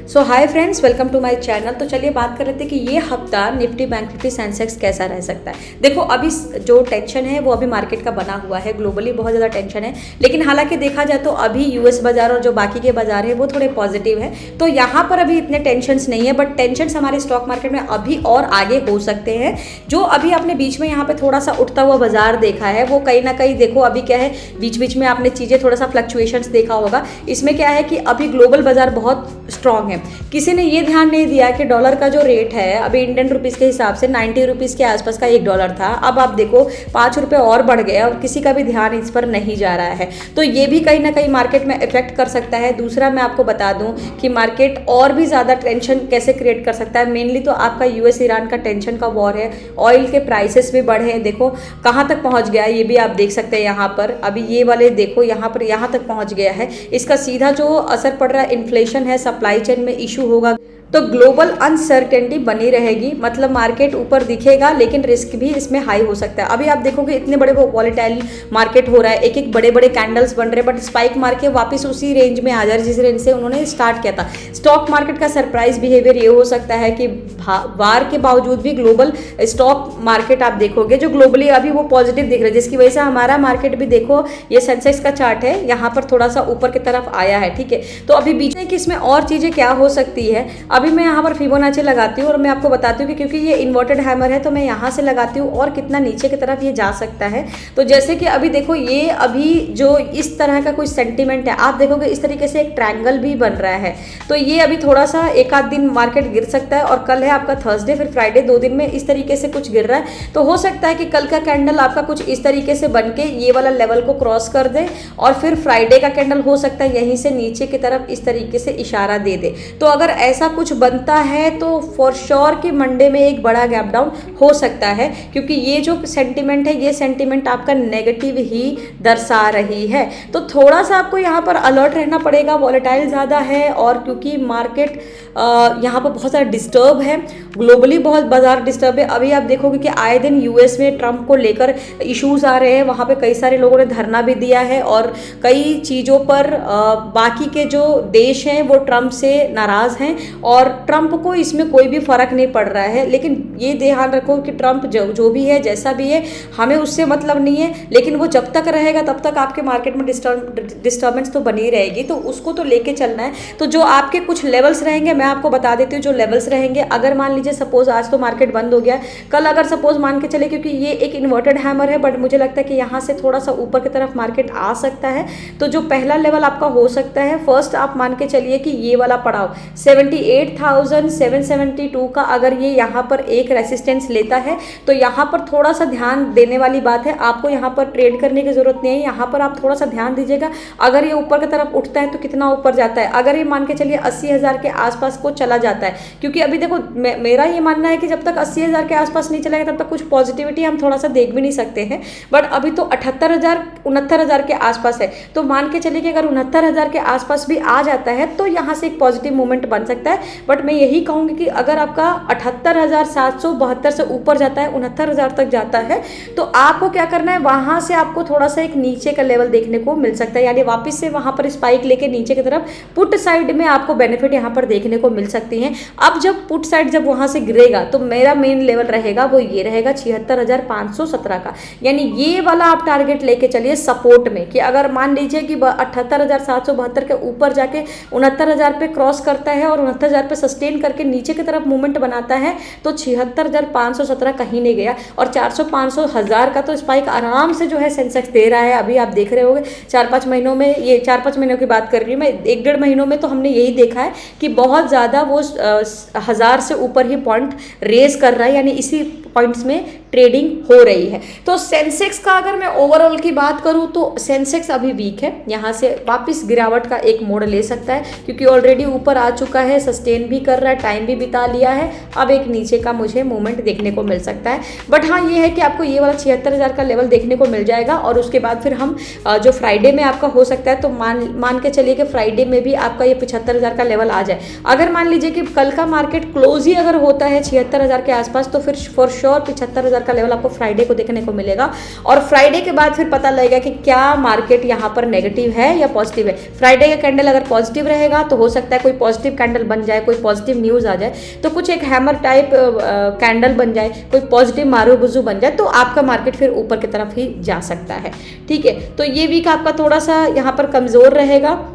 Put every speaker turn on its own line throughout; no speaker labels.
So hi friends, welcome to my channel. तो चलिए बात कर लेते हैं कि ये हफ्ता निफ्टी बैंक निफ्टी सेंसेक्स कैसा रह सकता है। देखो अभी जो टेंशन है वो अभी मार्केट का बना हुआ है, ग्लोबली बहुत ज़्यादा टेंशन है, लेकिन हालांकि देखा जाए तो अभी यूएस बाजार और जो बाकी के बाजार है वो थोड़े पॉजिटिव है, तो यहाँ पर अभी इतने टेंशन्स नहीं है। बट टेंशन्स हमारे स्टॉक मार्केट में अभी और आगे हो सकते हैं। जो अभी आपने बीच में यहाँ पे थोड़ा सा उठता हुआ बाजार देखा है वो कहीं ना कहीं देखो अभी क्या है, बीच बीच में आपने चीज़ें थोड़ा सा फ्लक्चुएशंस देखा होगा। इसमें क्या है कि अभी ग्लोबल बाजार बहुत स्ट्रांग है। किसी ने ये ध्यान नहीं दिया कि डॉलर का जो रेट है अभी इंडियन रुपीज़ के हिसाब से 90 रुपीज़ के आसपास का $1 था। अब आप देखो 5 रुपये और बढ़ गया और किसी का भी ध्यान इस पर नहीं जा रहा है, तो ये भी कहीं ना कहीं मार्केट में इफेक्ट कर सकता है। दूसरा मैं आपको बता दूं कि मार्केट और भी ज़्यादा टेंशन कैसे क्रिएट कर सकता है। मेनली तो आपका यूएस ईरान का टेंशन का वॉर है, ऑयल के प्राइसेस भी बढ़े हैं, देखो कहाँ तक पहुँच गया ये भी आप देख सकते हैं। यहाँ पर अभी ये वाले देखो यहाँ पर यहाँ तक पहुँच गया है। इसका सीधा जो असर पड़ रहा है इन्फ्लेशन है, सप्लाई चेन में इशू होगा, तो ग्लोबल अनसर्टेनिटी बनी रहेगी। मतलब मार्केट ऊपर दिखेगा लेकिन रिस्क भी इसमें हाई हो सकता है। अभी आप देखोगे इतने बड़े वॉलेटाइल मार्केट हो रहा है, एक एक बड़े बड़े कैंडल्स बन रहे हैं, बट स्पाइक मार के वापस उसी रेंज में आ जा रहे जिस रेंज से उन्होंने स्टार्ट किया था। स्टॉक मार्केट का सरप्राइज बिहेवियर ये हो सकता है कि वार के बावजूद भी ग्लोबल स्टॉक मार्केट आप देखोगे जो ग्लोबली अभी वो पॉजिटिव दिख रहा है, जिसकी वजह से हमारा मार्केट भी देखो ये सेंसेक्स का चार्ट है यहाँ पर थोड़ा सा ऊपर की तरफ आया है। ठीक है, तो अभी बीच में कि इसमें और चीज़ें क्या हो सकती है। अभी मैं यहाँ पर फिबोनाची लगाती हूँ और मैं आपको बताती हूँ कि क्योंकि ये इन्वर्टेड हैमर है तो मैं यहाँ से लगाती हूँ और कितना नीचे की तरफ ये जा सकता है। तो जैसे कि अभी देखो ये अभी जो इस तरह का कोई सेंटीमेंट है, आप देखोगे इस तरीके से एक ट्रायंगल भी बन रहा है, तो ये अभी थोड़ा सा एक आध दिन मार्केट गिर सकता है। और कल है आपका थर्सडे, फिर फ्राइडे, 2 दिन में इस तरीके से कुछ गिर रहा है, तो हो सकता है कि कल का कैंडल आपका कुछ इस तरीके से बन के ये वाला लेवल को क्रॉस कर दे और फिर फ्राइडे का कैंडल हो सकता है यहीं से नीचे की तरफ इस तरीके से इशारा दे दे। तो अगर ऐसा कुछ बनता है तो फॉर श्योर कि मंडे में एक बड़ा गैप डाउन हो सकता है, क्योंकि ये जो सेंटीमेंट है ये सेंटीमेंट आपका नेगेटिव ही दर्शा रही है। तो थोड़ा सा आपको यहाँ पर अलर्ट रहना पड़ेगा, वॉलेटाइल ज़्यादा है और क्योंकि मार्केट यहाँ पर बहुत सारा डिस्टर्ब है, ग्लोबली बहुत बाजार डिस्टर्ब है। अभी आप देखोगे कि आए दिन यूएस में ट्रंप को लेकर इश्यूज आ रहे हैं, वहाँ पे कई सारे लोगों ने धरना भी दिया है और कई चीज़ों पर बाकी के जो देश हैं वो ट्रंप से नाराज़ हैं और ट्रंप को इसमें कोई भी फर्क नहीं पड़ रहा है। लेकिन ये ध्यान रखो कि ट्रंप जो भी है जैसा भी है हमें उससे मतलब नहीं है, लेकिन वो जब तक रहेगा तब तक आपके मार्केट में डिस्टर्बेंस तो बनी रहेगी, तो उसको तो लेके चलना है। तो जो आपके कुछ लेवल्स रहेंगे मैं आपको बता देती हूँ जो लेवल्स रहेंगे। अगर मान लीजिए सपोज आज तो मार्केट बंद हो गया, कल अगर सपोज मान के चले, क्योंकि ये एक इन्वर्टेड हैमर है बट मुझे लगता है कि यहाँ से थोड़ा सा ऊपर की तरफ मार्केट आ सकता है, तो जो पहला लेवल आपका हो सकता है, फर्स्ट आप मान के चलिए कि ये वाला पड़ाव 78,772 का अगर ये यहाँ पर एक रेसिस्टेंस लेता है तो यहाँ पर थोड़ा सा ध्यान देने वाली बात है। आपको यहाँ पर ट्रेड करने की जरूरत नहीं है, यहाँ पर आप थोड़ा सा ध्यान दीजिएगा। अगर ये ऊपर की तरफ उठता है तो कितना ऊपर जाता है, अगर ये मान के चलिए 80,000 के आसपास को चला जाता है, क्योंकि अभी देखो मेरा ये मानना है कि जब तक 80,000 के आसपास नहीं चलेगा तब तक कुछ पॉजिटिविटी हम थोड़ा सा देख भी नहीं सकते हैं। बट अभी तो 78,000 69,000 के आसपास है, तो मान के चलिए कि अगर 69,000 के आसपास भी आ जाता है तो यहाँ से एक पॉजिटिव मूवमेंट बन सकता है। बट मैं यही कहूँगी कि अगर आपका 78,772 से ऊपर जाता है, 69,000 तक जाता है, तो आपको क्या करना है, वहाँ से आपको थोड़ा सा एक नीचे का लेवल देखने को मिल सकता है, यानी वापस से वहाँ पर स्पाइक लेके नीचे की तरफ पुट साइड में आपको बेनिफिट यहाँ पर देखने को मिल सकती है। अब जब पुट साइड जब वहाँ से गिरेगा तो मेरा मेन लेवल रहेगा वो ये रहेगा 76,517 का, यानी ये वाला आप टारगेट लेके चलिए सपोर्ट में, कि अगर मान लीजिए कि 78,772 के ऊपर जाके 69,000 पे क्रॉस करता है और 69,000 पे सस्टेन करके नीचे की तरफ मूवमेंट बनाता है तो 76,517 कहीं नहीं गया और 400-500,000 का तो स्पाइक आराम से जो है सेंसेक्स दे रहा है। अभी आप देख रहे होंगे 4-5 महीनों में, ये 4-5 महीनों की बात कर रही हूँ मैं, 1-1.5 महीनों में तो हमने यही देखा है कि बहुत ज़्यादा वो 1000 से ऊपर ही पॉइंट रेज कर रहा है, यानी इसी पॉइंट्स में ट्रेडिंग हो रही है। तो सेंसेक्स का अगर मैं ओवरऑल की बात करूं तो सेंसेक्स अभी वीक है, यहाँ से वापस गिरावट का एक मोड़ ले सकता है क्योंकि ऑलरेडी ऊपर आ चुका है, सस्टेन भी कर रहा है, टाइम भी बिता लिया है। अब एक नीचे का मुझे मूवमेंट देखने को मिल सकता है, बट हाँ ये है कि आपको ये वाला 76,000 का लेवल देखने को मिल जाएगा और उसके बाद फिर हम जो फ्राइडे में आपका हो सकता है, तो मान के चलिए कि फ्राइडे में भी आपका ये 75,000 का लेवल आ जाए। अगर मान लीजिए कि कल का मार्केट क्लोज ही अगर होता है 76,000 के आसपास तो फिर फॉर श्योर 75,000 का लेवल आपको फ्राइडे को देखने को मिलेगा। और फ्राइडे के बाद फिर पता लगेगा कि क्या मार्केट यहाँ पर नेगेटिव है या पॉजिटिव है। फ्राइडे का कैंडल अगर पॉजिटिव रहेगा तो हो सकता है कोई पॉजिटिव कैंडल बन जाए, कोई पॉजिटिव न्यूज़ आ जाए, तो कुछ एक हैमर टाइप कैंडल बन जाए, कोई पॉजिटिव मारू बुजू बन जाए, तो आपका मार्केट फिर ऊपर की तरफ ही जा सकता है। ठीक है, तो ये वीक आपका थोड़ा सा यहाँ पर कमज़ोर रहेगा।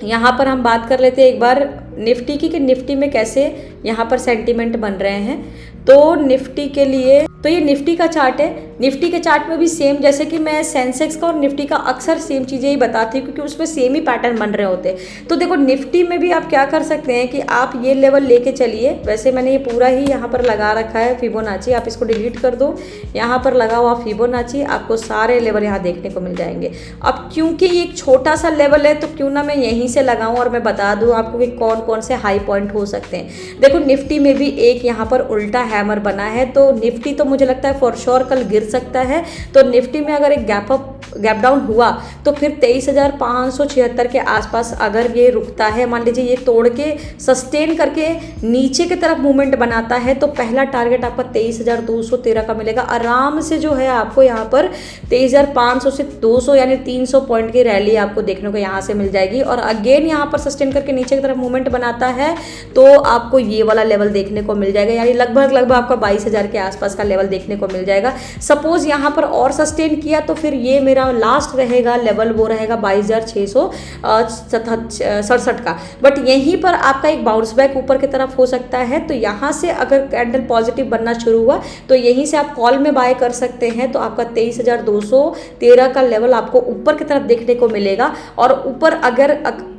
यहाँ पर हम बात कर लेते हैं एक बार निफ्टी की, कि निफ्टी में कैसे यहाँ पर सेंटीमेंट बन रहे हैं। तो निफ्टी के लिए तो ये निफ्टी का चार्ट है। निफ्टी के चार्ट में भी सेम, जैसे कि मैं सेंसेक्स का और निफ्टी का अक्सर सेम चीज़ें ही बताती हूँ, क्योंकि उसमें सेम ही पैटर्न बन रहे होते हैं। तो देखो निफ्टी में भी आप क्या कर सकते हैं कि आप ये लेवल लेके चलिए। वैसे मैंने ये पूरा ही यहाँ पर लगा रखा है फिबोनाची, आप इसको डिलीट कर दो। यहाँ पर लगा हुआ फिबोनाची, आपको सारे लेवल यहाँ देखने को मिल जाएंगे। अब क्योंकि ये एक छोटा सा लेवल है, तो क्यों ना मैं यहीं से लगाऊँ और मैं बता दूँ आपको कि कौन कौन से हाई पॉइंट हो सकते हैं। देखो निफ्टी में भी एक यहाँ पर उल्टा हैमर बना है, तो निफ्टी तो मुझे लगता है फॉर श्योर कल गिर सकता है। तो निफ्टी में अगर एक गैप डाउन हुआ तो फिर 23,576 के आसपास अगर ये रुकता है, मान लीजिए ये तोड़ के सस्टेन करके नीचे की तरफ मूवमेंट बनाता है, तो पहला टारगेट आपका 23,213 का मिलेगा। आराम से जो है आपको यहाँ पर 23,500 से 200 यानी 300 पॉइंट की रैली आपको देखने को यहाँ से मिल जाएगी। और अगेन यहाँ पर सस्टेन करके नीचे की तरफ मूवमेंट बनाता है तो आपको ये वाला लेवल देखने को मिल जाएगा, यानी लगभग आपका 22,000 के आसपास का लेवल देखने को मिल जाएगा। सपोज यहाँ पर और सस्टेन किया तो फिर ये मेरा लास्ट रहेगा लेवल, वो रहेगा 22,667 का। बट यहीं पर आपका एक बाउंस बैक ऊपर की तरफ हो सकता है। तो यहाँ से अगर कैंडल पॉजिटिव बनना शुरू हुआ तो यहीं से आप कॉल में बाय कर सकते हैं। तो आपका 23,213 का लेवल आपको ऊपर की तरफ देखने को मिलेगा। और ऊपर अगर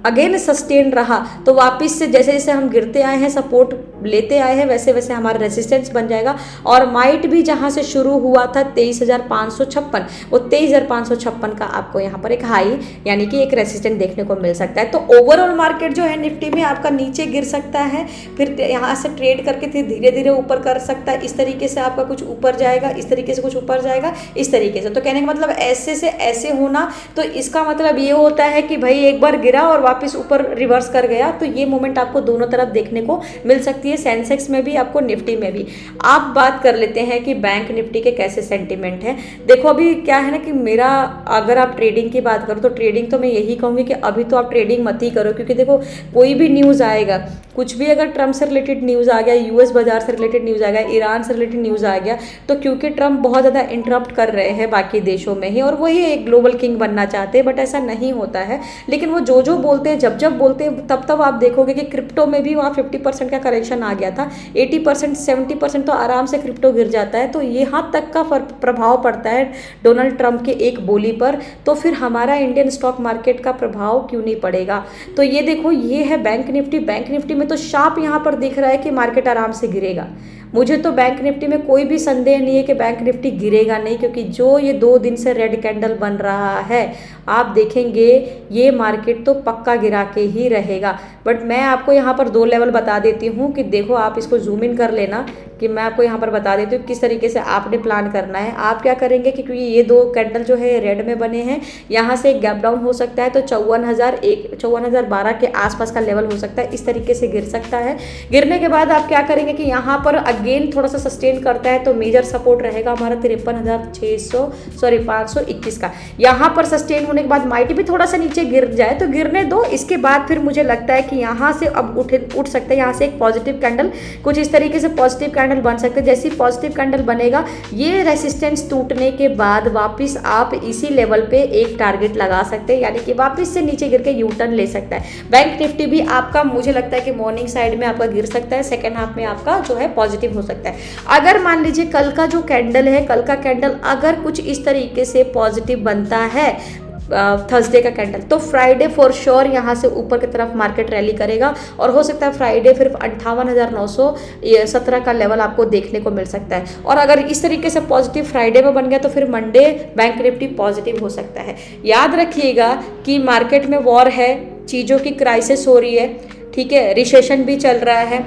अगेन सस्टेन रहा तो वापस से जैसे जैसे हम गिरते आए हैं, सपोर्ट लेते आए हैं, वैसे वैसे हमारा रेजिस्टेंस बन जाएगा। और माइट भी जहां से शुरू हुआ था 23,556, वो 23,556 का आपको यहाँ पर एक हाई यानी कि एक रेजिस्टेंस देखने को मिल सकता है। तो ओवरऑल मार्केट जो है निफ्टी में आपका नीचे गिर सकता है, फिर यहाँ से ट्रेड करके फिर धीरे धीरे ऊपर कर सकता है। इस तरीके से आपका कुछ ऊपर जाएगा, इस तरीके से कुछ ऊपर जाएगा, इस तरीके से। तो कहने का मतलब ऐसे से ऐसे होना, तो इसका मतलब ये होता है कि भाई एक बार गिरा और वापस ऊपर रिवर्स कर गया। तो ये मूवमेंट आपको दोनों तरफ देखने को मिल सकती है, सेंसेक्स में भी, आपको निफ्टी में भी। आप बात कर लेते हैं कि बैंक निफ्टी के कैसे सेंटीमेंट है। देखो अभी क्या है ना कि मेरा, अगर आप ट्रेडिंग की बात करो तो ट्रेडिंग तो मैं यही कहूँगी कि अभी तो आप ट्रेडिंग मत ही करो, क्योंकि देखो कोई भी न्यूज़ आएगा, कुछ भी अगर ट्रम्प से रिलेटेड न्यूज़ आ गया, यूएस बाजार से रिलेटेड न्यूज़ आ गया, ईरान से रिलेटेड न्यूज़ आ गया, तो क्योंकि ट्रम्प बहुत ज़्यादा इंटरप्ट कर रहे हैं बाकी देशों में ही, और वही एक ग्लोबल किंग बनना चाहते हैं, बट ऐसा नहीं होता है। लेकिन वो जो बोलते हैं, जब बोलते हैं, तब आप देखोगे कि क्रिप्टो में भी वहाँ 50% का करेक्शन आ गया था, 80% 70% तो आराम से क्रिप्टो गिर जाता है। तो यहाँ तक का प्रभाव पड़ता है डोनाल्ड ट्रंप के एक बोली पर, तो फिर हमारा इंडियन स्टॉक मार्केट का प्रभाव क्यों नहीं पड़ेगा। तो ये देखो, ये है बैंक निफ्टी। बैंक निफ्टी में तो शार्प यहाँ पर दिख रहा है कि मार्केट आराम से गिरेगा। मुझे तो बैंक निफ्टी में कोई भी संदेह नहीं है कि बैंक निफ्टी गिरेगा नहीं, क्योंकि जो ये 2 दिन से रेड कैंडल बन रहा है, आप देखेंगे ये मार्केट तो पक्का गिरा के ही रहेगा। बट मैं आपको यहाँ पर 2 लेवल बता देती हूँ कि देखो, आप इसको जूम इन कर लेना, कि मैं आपको यहाँ पर बता देती हूँ किस तरीके से आपने प्लान करना है। आप क्या करेंगे कि क्योंकि ये 2 कैंडल जो है रेड में बने हैं, यहाँ से एक गैप डाउन हो सकता है, तो 54,012 के आसपास का लेवल हो सकता है, इस तरीके से गिर सकता है। गिरने के बाद आप क्या करेंगे कि यहाँ पर अगेन थोड़ा सा सस्टेन करता है, तो मेजर सपोर्ट रहेगा हमारा 521 का। यहाँ पर सस्टेन होने के बाद माइट भी थोड़ा सा नीचे गिर जाए तो गिरने दो, इसके बाद फिर मुझे लगता है कि यहाँ से अब उठ सकता है, यहाँ से एक पॉजिटिव कैंडल, कुछ इस तरीके से पॉजिटिव कैंडल बन सकते हैं। जैसे ही पॉजिटिव कैंडल बनेगा, ये रेसिस्टेंस टूटने के बाद वापस आप इसी लेवल पे एक टारगेट लगा सकते हैं, यानी कि वापस से नीचे गिर के यू टर्न ले सकता है। बैंक निफ्टी भी आपका मुझे लगता है कि मॉर्निंग साइड में आपका गिर सकता है, सेकेंड हाफ में आपका जो है पॉजिटिव हो सकता है। अगर मान लीजिए कल का जो कैंडल है, कल का कैंडल अगर कुछ इस तरीके से पॉजिटिव बनता है, थर्सडे का कैंडल, तो फ्राइडे फॉर श्योर यहाँ से ऊपर की तरफ मार्केट रैली करेगा, और हो सकता है फ्राइडे फिर 58,917 का लेवल आपको देखने को मिल सकता है। और अगर इस तरीके से पॉजिटिव फ्राइडे में बन गया तो फिर मंडे बैंक निफ्टी पॉजिटिव हो सकता है। याद रखिएगा कि मार्केट में वॉर है, चीज़ों की क्राइसिस हो रही है, ठीक है, रिसेशन भी चल रहा है,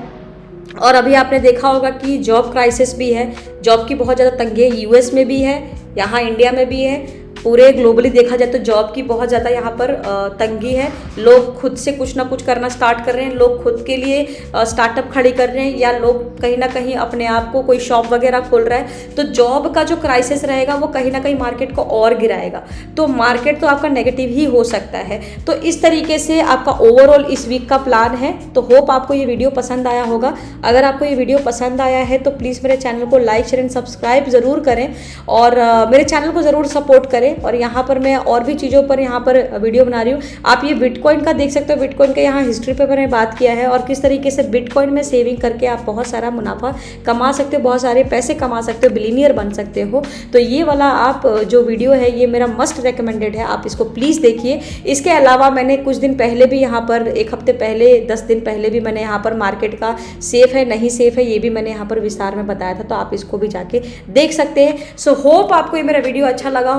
और अभी आपने देखा होगा कि जॉब क्राइसिस भी है, जॉब की बहुत ज़्यादा तंगी यूएस में भी है, यहाँ इंडिया में भी है। पूरे ग्लोबली देखा जाए तो जॉब की बहुत ज़्यादा यहाँ पर तंगी है। लोग खुद से कुछ ना कुछ करना स्टार्ट कर रहे हैं, लोग खुद के लिए स्टार्टअप खड़ी कर रहे हैं, या लोग कहीं ना कहीं अपने आप को कोई शॉप वगैरह खोल रहा है। तो जॉब का जो क्राइसिस रहेगा वो कहीं ना कहीं मार्केट को और गिराएगा, तो मार्केट तो आपका नेगेटिव ही हो सकता है। तो इस तरीके से आपका ओवरऑल इस वीक का प्लान है। तो होप आपको ये वीडियो पसंद आया होगा। अगर आपको ये वीडियो पसंद आया है तो प्लीज़ मेरे चैनल को लाइक शेयर एंड सब्सक्राइब ज़रूर करें, और मेरे चैनल को ज़रूर सपोर्ट करें। और यहाँ पर मैं और भी चीज़ों पर यहाँ पर वीडियो बना रही हूँ। आप ये बिटकॉइन का देख सकते हो, बिटकॉइन के यहाँ हिस्ट्री पे मैंने बात किया है, और किस तरीके से बिटकॉइन में सेविंग करके आप बहुत सारा मुनाफा कमा सकते हो, बहुत सारे पैसे कमा सकते हो, बिलीनियर बन सकते हो। तो ये वाला आप जो वीडियो है ये मेरा मस्ट रिकमेंडेड है, आप इसको प्लीज़ देखिए। इसके अलावा मैंने कुछ दिन पहले भी यहाँ पर, एक हफ्ते पहले, 10 दिन पहले भी मैंने यहाँ पर मार्केट का सेफ है नहीं सेफ है ये भी मैंने यहाँ पर विस्तार में बताया था, तो आप इसको भी जाके देख सकते हैं। सो होप आपको ये मेरा वीडियो अच्छा लगा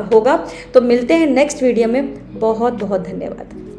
होगा। तो मिलते हैं नेक्स्ट वीडियो में। बहुत बहुत धन्यवाद।